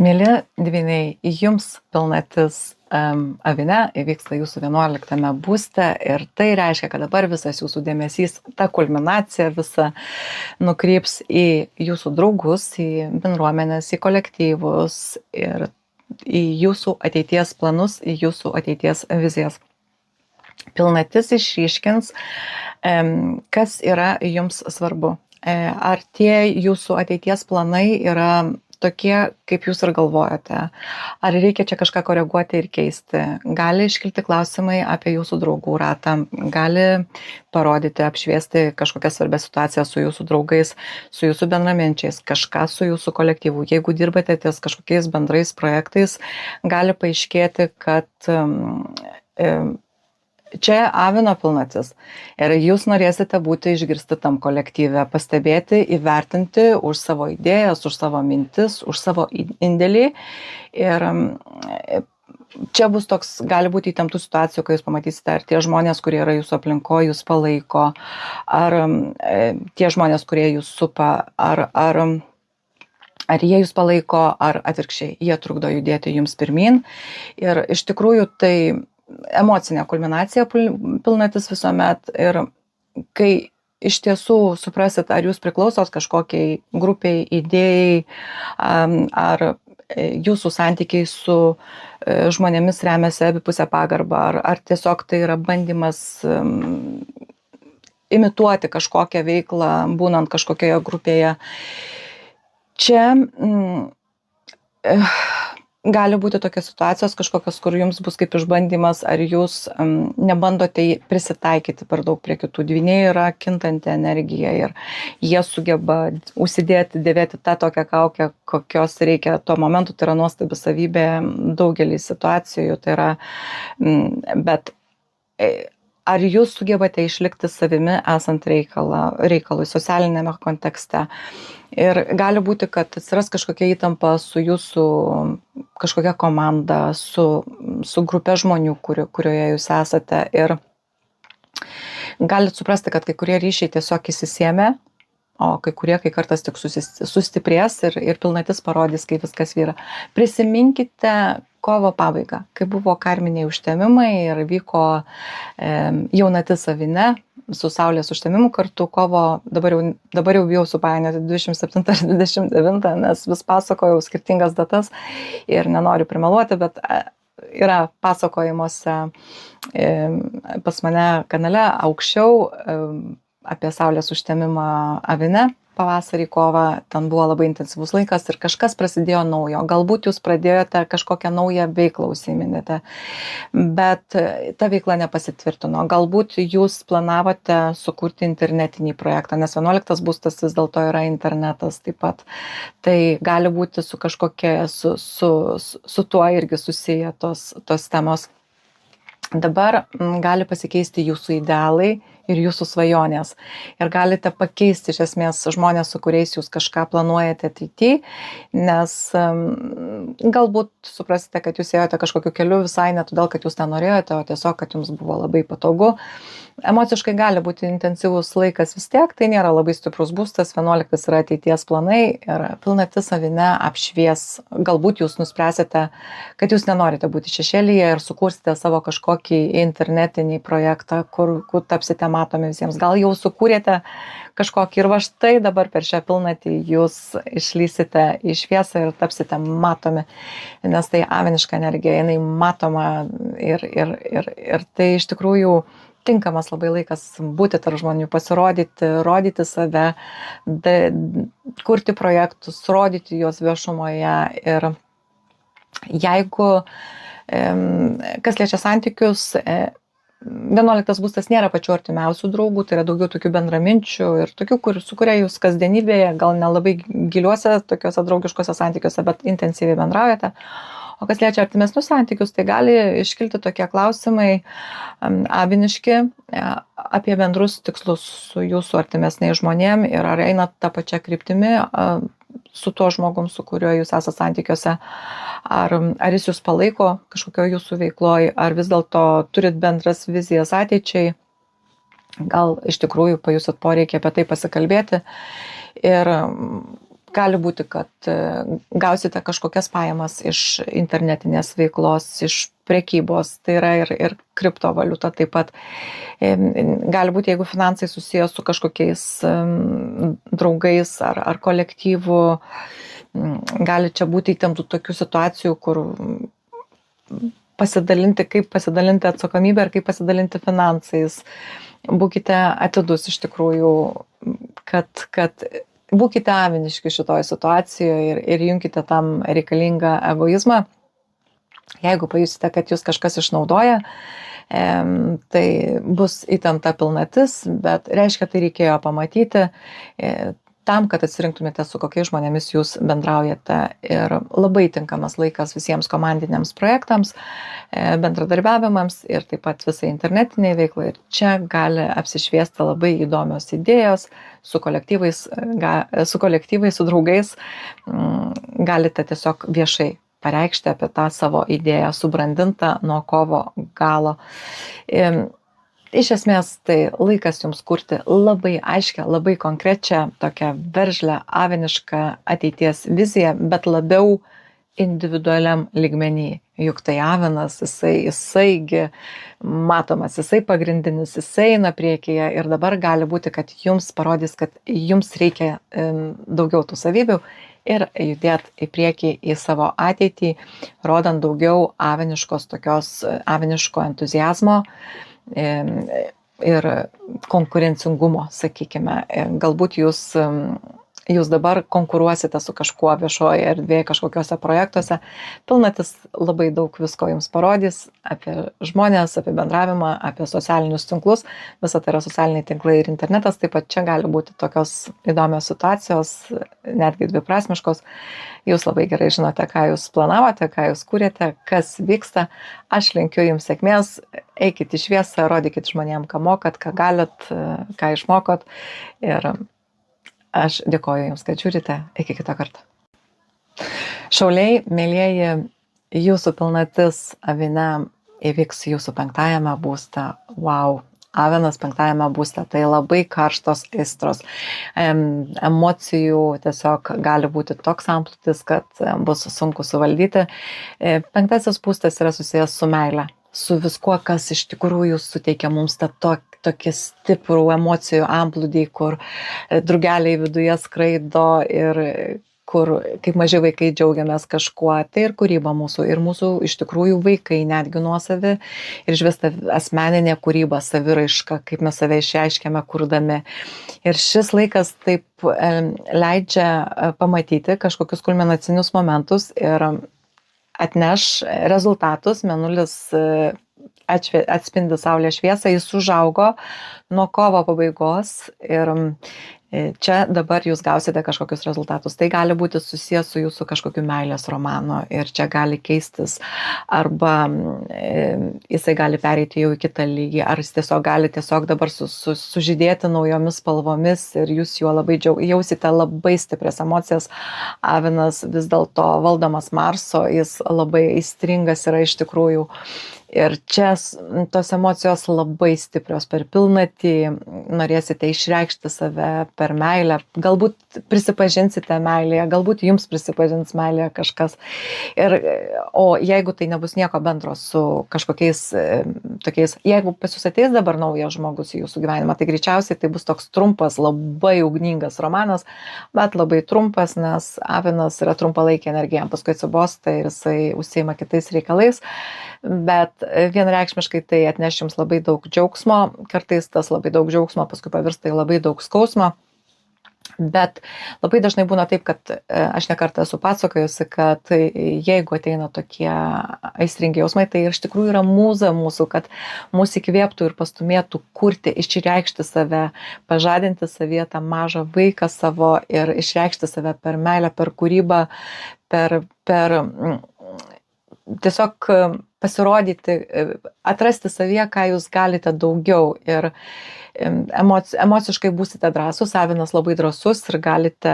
Mėly dvyniai, jums pilnatis Avine įvyksta jūsų 11 būste ir tai reiškia, kad dabar visas jūsų dėmesys, ta kulminacija visa nukryps į jūsų draugus, į bendruomenės, į kolektyvus ir į jūsų ateities planus, į jūsų ateities vizijas. Pilnatis išryškins, kas yra jums svarbu. Ar tie jūsų ateities planai yra tokie, kaip jūs ir galvojate? Ar reikia čia kažką koreguoti ir keisti? Gali iškilti klausimai apie jūsų draugų ratą, gali parodyti, apšviesti kažkokią svarbią situaciją su jūsų draugais, su jūsų bendraminčiais, kažką su jūsų kolektyvu. Jeigu dirbate ties kažkokiais bendrais projektais, gali paaiškėti, kad čia Avino pilnatis ir jūs norėsite būti išgirsti tam kolektyve, pastebėti, įvertinti už savo idėjas, už savo mintis, už savo indėlį. Ir čia bus toks, gali būti įtemptų situacijų, kai jūs pamatysite, ar tie žmonės, kurie yra jūsų aplinkoje, jūs palaiko, ar tie žmonės, kurie jūs supa, ar jie jūs palaiko, ar atvirkščiai, jie trukdo judėti jums pirmin. Ir iš tikrųjų tai emocinė kulminacija pilnatis visuomet ir kai iš tiesų suprasit, ar jūs priklausot kažkokiai grupiai, idėjai, ar jūsų santykiai su žmonėmis remiasi abipusę pagarbą, ar tiesiog tai yra bandymas imituoti kažkokią veiklą, būnant kažkokioje grupėje. Čia gali būti tokios situacijos kažkokios, kur jums bus kaip išbandymas, ar jūs nebandote prisitaikyti per daug prie kitų. Dvyniai yra kintanti energija ir jie sugeba užsidėti, dėvėti tą tokią kaukę, kokios reikia tuo momentu. Tai yra nuostabi savybė daugelį situacijų. Tai yra, bet ar jūs sugebate išlikti savimi esant reikalui socialinėme kontekste? Ir gali būti, kad atsiras kažkokia įtampa su jūsų kažkokia komanda, su grupė žmonių, kurioje jūs esate. Ir galit suprasti, kad kai kurie ryšiai tiesiog įsisėmė, o kai kartas tik sustiprės ir pilnatis parodys, kaip viskas vyra. Prisiminkite kovo pabaigą, kai buvo karminiai užtemimai ir vyko jaunatis Avine su Saulės užtemimu kartu kovo, dabar jau bijau supainioti 27 ar 29, nes vis pasakojau skirtingas datas ir nenoriu primeluoti, bet yra pasakojimuose pas mane kanale aukščiau apie Saulės užtemimą Avine. Pavasarį, kovą, ten buvo labai intensyvus laikas ir kažkas prasidėjo naujo. Galbūt jūs pradėjote kažkokią naują veiklą užsiiminėte, bet ta veikla nepasitvirtino. Galbūt jūs planavote sukurti internetinį projektą, nes 11 būstas vis dėlto yra internetas taip pat. Tai gali būti su kažkokia, su tuo irgi susiję tos temos. Dabar gali pasikeisti jūsų idealai ir jūsų svajonės. Ir galite pakeisti iš esmės žmonės, su kuriais jūs kažką planuojate ateityje, nes galbūt suprasite, kad jūs ėjote kažkokiu keliu visai ne todėl, kad jūs nenorėjote, o tiesiog, kad jums buvo labai patogu. Emociškai gali būti intensyvus laikas vis tiek, tai nėra labai stiprus būstas, 11 yra ateities planai ir pilnatis Avine apšvies. Galbūt jūs nuspręsite, kad jūs nenorite būti šešėlyje ir sukursite savo kažkokį internetinį projektą, kur tapsite matomi visiems. Gal jau sukūrėte kažkokį ir va štai dabar per šią pilnatį jūs išlysite į šviesą ir tapsite matomi, nes tai aviniška energija, jinai matoma ir tai iš tikrųjų tinkamas labai laikas būti tarp žmonių, pasirodyti, rodyti save, kurti projektus, rodyti juos viešumoje. Ir jeigu, kas liečia santykius, 11 būstas nėra pačių artimiausių draugų, tai yra daugiau tokių bendraminčių ir tokių, su kuria jūs kasdienybėje, gal nelabai giliuose, tokiuose draugiškose santykiuose, bet intensyviai bendraujate. O kas liečia artimesnius santykius, tai gali iškilti tokie klausimai aviniški apie bendrus tikslus su jūsų artimesniais žmonėm ir ar einat tą pačią kryptimį su tuo žmogum, su kuriuo jūs esate santykiuose, ar jis jūs palaiko kažkokio jūsų veikloje, ar vis dėlto turit bendras vizijas ateičiai, gal iš tikrųjų pajusit poreikį apie tai pasikalbėti ir gali būti, kad gausite kažkokias pajamas iš internetinės veiklos, iš prekybos, tai yra ir kriptovaliuta taip pat. Gali būti, jeigu finansai susijęs su kažkokiais draugais ar kolektyvu, gali čia būti įtemptų tokių situacijų, kur kaip pasidalinti atsakomybę ir kaip pasidalinti finansais. Būkite atidus iš tikrųjų, kad būkite aviniški šitoje situacijoje ir junkite tam reikalingą egoizmą. Jeigu pajusite, kad jūs kažkas išnaudoja, tai bus įtempta pilnatis, bet reiškia, tai reikėjo pamatyti tam, kad atsirinktumėte, su kokiais žmonėmis jūs bendraujate. Ir labai tinkamas laikas visiems komandiniams projektams, bendradarbiavimams ir taip pat visai internetiniai veiklai. Ir čia gali apsišviesti labai įdomios idėjos su kolektyvais, su draugais. Galite tiesiog viešai pareikšti apie tą savo idėją subrandintą nuo kovo galo. Iš esmės, tai laikas jums kurti labai aiškę, labai konkrečią, tokią veržlę, avinišką ateities viziją, bet labiau individualiam lygmenį. Juk tai avinas, jisaigi matomas, jisai pagrindinis, jisai eina priekyje ir dabar gali būti, kad jums parodys, kad jums reikia daugiau tų savybių ir judėt į priekį į savo ateitį, rodant daugiau aviniško entuziazmo ir konkurencingumo, sakykime. Galbūt jūs dabar konkuruosite su kažkuo viešoje erdvėje, kažkokiuose projektuose. Pilnatis labai daug visko jums parodys apie žmonės, apie bendravimą, apie socialinius tinklus. Visa tai yra socialiniai tinklai ir internetas. Taip pat čia gali būti tokios įdomios situacijos, netgi dviprasmiškos. Jūs labai gerai žinote, ką jūs planavote, ką jūs kūrėte, kas vyksta. Aš linkiu jums sėkmės, eikit į šviesą, rodykit žmonėm, ką mokat, ką galit, ką išmokot. Ir aš dėkoju jums, kad žiūrite. Iki kito karto. Šauliai, mėlyjeji, jūsų pilnatis avine įvyks jūsų 5. būste. Wow! Avinas 5. būste, tai labai karštos aistros. Emocijų tiesiog gali būti toks amplūdis, kad bus sunku suvaldyti. 5. būstas yra susijęs su meile, su viskuo, kas iš tikrųjų suteikia mums tą tokį stiprų emocijų amplūdį, kur drugeliai viduje skraido ir kur kaip maži vaikai džiaugiamės kažkuo. Tai ir kūryba mūsų, ir mūsų iš tikrųjų vaikai netgi nuosavi, ir išvesta asmeninė kūryba, saviraiška, kaip mes save išreiškiame kurdami. Ir šis laikas taip leidžia pamatyti kažkokius kulminacinius momentus ir atneš rezultatus. Mėnulis atspindi saulės šviesą, jis užaugo nuo kovo pabaigos ir čia dabar jūs gausite kažkokius rezultatus. Tai gali būti susijęs su jūsų kažkokiu meilės romanu ir čia gali keistis, arba jisai gali pereiti jau į kitą lygį, ar jis gali dabar sužydėti naujomis spalvomis ir jūs juo labai jausite labai stiprias emocijas. Avinas vis dėlto valdomas Marso, jis labai aistringas yra iš tikrųjų. Ir čia tos emocijos labai stiprios per pilnatį, norėsite išreikšti save per meilę, galbūt prisipažinsite meilėje, galbūt jums prisipažins meilėje kažkas. O jeigu tai nebus nieko bendro su kažkokiais tokiais, jeigu pas jūs ateis dabar naujas žmogus į jūsų gyvenimą, tai greičiausiai tai bus toks trumpas, labai ugningas romanas, bet labai trumpas, nes avinas yra trumpalaikė energija, paskui atsibosta ir jisai užsiima kitais reikalais. Bet vienareikšmiškai tai atneš jums labai daug džiaugsmo, kartais tas labai daug džiaugsmo paskui pavirsta į labai daug skausmo, bet labai dažnai būna taip, kad aš ne kartą esu pasakojusi, kad jeigu ateina tokie aistringi jausmai, tai iš tikrųjų yra mūza mūsų, kad mūsų įkvėptų ir pastumėtų kurti, išreikšti save, pažadinti savyje tą mažą vaiką savo ir išreikšti save per meilę, per kūrybą, per tiesiog pasirodyti, atrasti savyje, ką jūs galite daugiau ir emociškai būsite drąsūs. Avinas labai drąsus ir galite,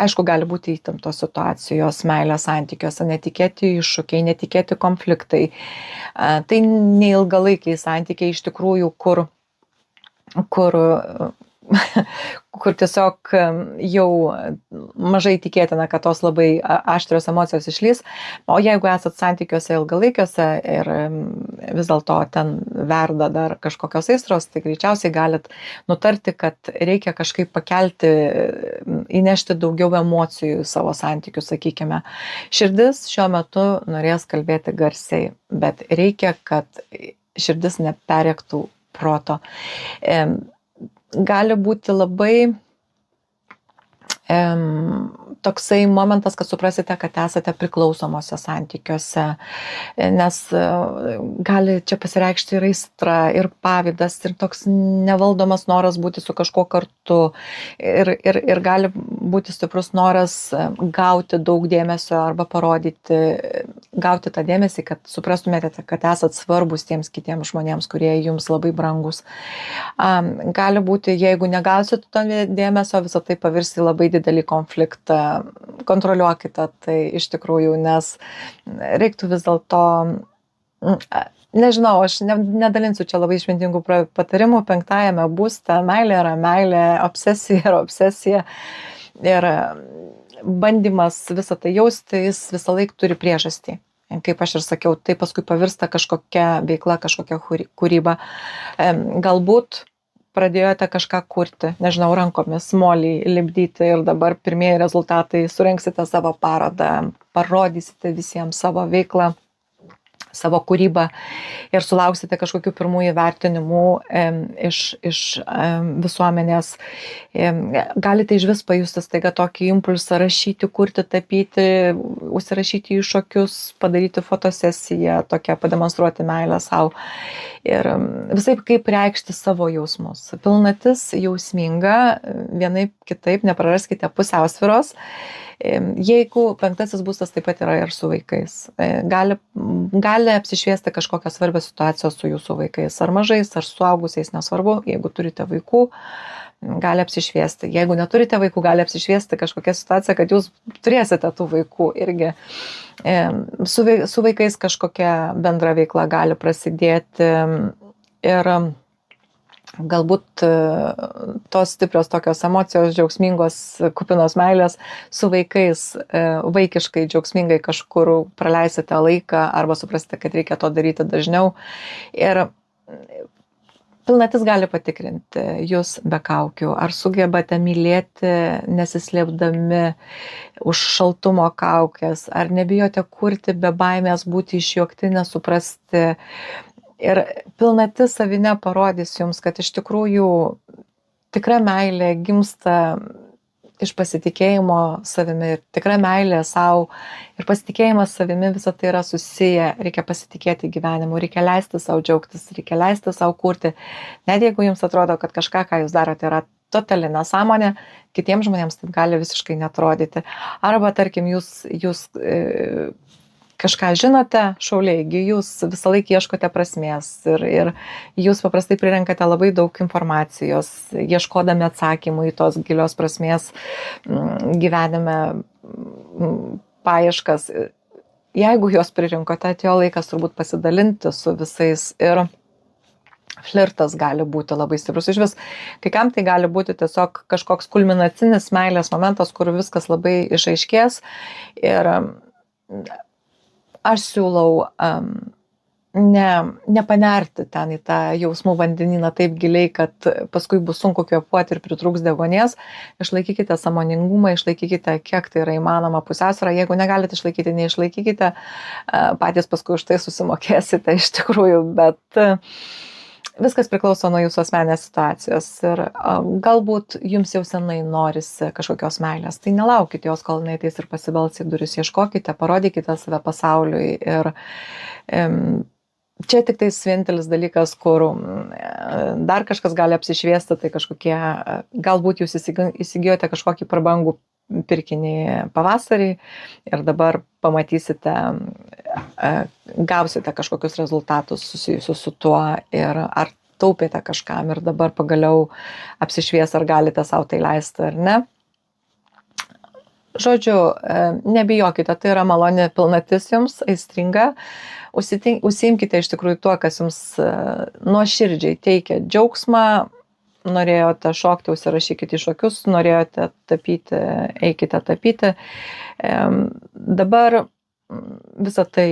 aišku, gali būti įtemptos situacijos meilės santykiuose, netikėti iššūkiai, netikėti konfliktai. Tai neilgalaikiai santykiai iš tikrųjų, kur kur tiesiog jau mažai tikėtina, kad tos labai aštrios emocijos išlys. O jeigu esat santykiuose ilgalaikiuose ir vis dėlto ten verda dar kažkokios aistros, tai greičiausiai galit nutarti, kad reikia kažkaip pakelti, įnešti daugiau emocijų į savo santykius, sakykime. Širdis šiuo metu norės kalbėti garsiai, bet reikia, kad širdis neperėktų proto. Gali būti labai toksai momentas, kad suprasite, kad esate priklausomose santykiuose, nes gali čia pasireikšti ir aistra, ir pavydas, ir toks nevaldomas noras būti su kažkuo kartu, ir gali būti stiprus noras gauti daug dėmesio arba parodyti, gauti tą dėmesį, kad suprastumėte, kad esat svarbus tiems kitiems žmonėms, kurie jums labai brangus. Gali būti, jeigu negausit to dėmesio, visą tai pavirs į labai didelį konfliktą. Kontroliuokite tai iš tikrųjų, nes reiktų vis dėlto, nežinau, aš nedalinsiu čia labai išmintingų patarimų. 5 būste meilė yra meilė, obsesija yra obsesija. Ir bandymas visą tai jausti, jis visą laiką turi priežastį. Kaip aš ir sakiau, tai paskui pavirsta kažkokia veikla, kažkokia kūryba. Galbūt pradėjote kažką kurti, nežinau, rankomis, molį lipdyti ir dabar pirmieji rezultatai, surenksite savo parodą, parodysite visiems savo veiklą, savo kūrybą ir sulauksite kažkokių pirmųjų vertinimų iš visuomenės. Galite iš vis pajusti staiga tokį impulsą rašyti, kurti, tapyti, užsirašyti iššūkius, padaryti fotosesiją, tokią pademonstruoti meilę savo. Ir visai kaip reikšti savo jausmus. Pilnatis jausminga, vienaip kitaip, nepraraskite pusiausvyros. Jeigu 5 būstas taip pat yra ir su vaikais, gali apsišviesti kažkokios svarbios situacijos su jūsų vaikais, ar mažais, ar suaugusiais, nesvarbu. Jeigu turite vaikų, gali apsišviesti. Jeigu neturite vaikų, gali apsišviesti kažkokia situacija, kad jūs turėsite tų vaikų irgi. Su vaikais kažkokia bendra veikla gali prasidėti ir galbūt tos stiprios tokios emocijos, džiaugsmingos, kupinos meilės su vaikais, vaikiškai, džiaugsmingai kažkur praleisite laiką arba suprasite, kad reikia to daryti dažniau. Ir pilnatis gali patikrinti jūs be kaukių, ar sugebate mylėti nesislėpdami už šaltumo kaukės, ar nebijote kurti be baimės būti išjuokti, nesuprasti. Ir pilnatis savyje parodys jums, kad iš tikrųjų tikra meilė gimsta iš pasitikėjimo savimi, ir tikra meilė savo ir pasitikėjimas savimi, visą tai yra susiję. Reikia pasitikėti gyvenimu, reikia leisti savo džiaugtis, reikia leisti savo kurti. Net jeigu jums atrodo, kad kažką, ką jūs darote, yra totali nesąmonė, kitiems žmonėms taip gali visiškai netrodyti. Arba, tarkim, jūs kažką žinote, šauliai, jūs visą laiką ieškote prasmės ir jūs paprastai prirenkate labai daug informacijos, ieškodami atsakymų į tos gilios prasmės gyvenime paieškas. Jeigu jos pririnkote, atėjo laikas turbūt pasidalinti su visais ir flirtas gali būti labai stiprus. Iš vis, kai kam tai gali būti tiesiog kažkoks kulminacinis meilės momentas, kur viskas labai išaiškės. Ir aš siūlau nepanerti ten į tą jausmų vandenyną taip giliai, kad paskui bus sunku kvėpuoti ir pritrūks deguonies. Išlaikykite sąmoningumą, išlaikykite, kiek tai yra įmanoma pusiausvyrą. Jeigu negalite išlaikyti, neišlaikykite, patys paskui už tai susimokėsite iš tikrųjų, bet viskas priklauso nuo jūsų asmenės situacijos ir galbūt jums jau senai norisi kažkokios meilės. Tai nelaukite jos, kol jinai ateis ir pasibels į duris, ieškokite, parodykite save pasauliui. Ir čia tik tais vienintelis dalykas, kur dar kažkas gali apsišviesti, tai kažkokie, galbūt jūs įsigijote kažkokį prabangų pirkinį pavasarį ir dabar pamatysite, gausite kažkokius rezultatus susijusius su tuo ir ar taupėte kažkam ir dabar pagaliau apsišvies, ar galite savo tai leisti ar ne. Žodžiu, nebijokite, tai yra maloni pilnatis jums, aistringa. Užsiimkite iš tikrųjų tuo, kas jums nuoširdžiai teikia džiaugsmą. norėjote šokti, užsirašykite į šokius, norėjote tapyti, eikite tapyti. Dabar visą tai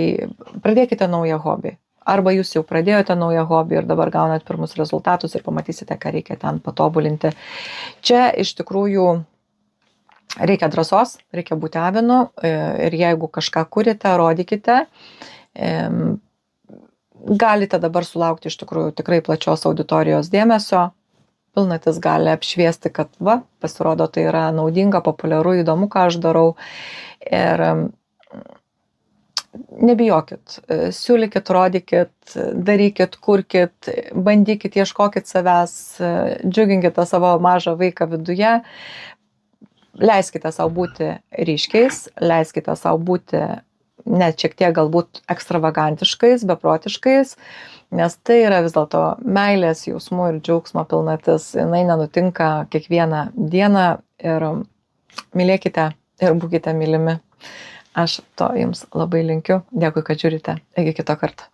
pradėkite naują hobį. Arba jūs jau pradėjote naują hobį ir dabar gaunat pirmus rezultatus ir pamatysite, ką reikia ten patobulinti. Čia iš tikrųjų reikia drąsos, reikia būti avinu ir jeigu kažką kurite, rodykite. Galite dabar sulaukti iš tikrųjų tikrai plačios auditorijos dėmesio. Pilnatis gali apšviesti, kad pasirodo tai yra naudinga, populiaru, įdomu, ką aš darau. Ir nebijokit, siūlykit, rodykit, darykit, kurkit, bandykit, ieškokit savęs, džiuginkit tą savo mažą vaiką viduje. Leiskite savo būti ryškiais, leiskite savo būti net šiek tiek galbūt ekstravagantiškais, beprotiškais, nes tai yra vis dėlto meilės, jausmų ir džiaugsmo pilnatis. Jinai nenutinka kiekvieną dieną ir mylėkite ir būkite mylimi. Aš to jums labai linkiu. Dėkui, kad žiūrite. Iki kito karto.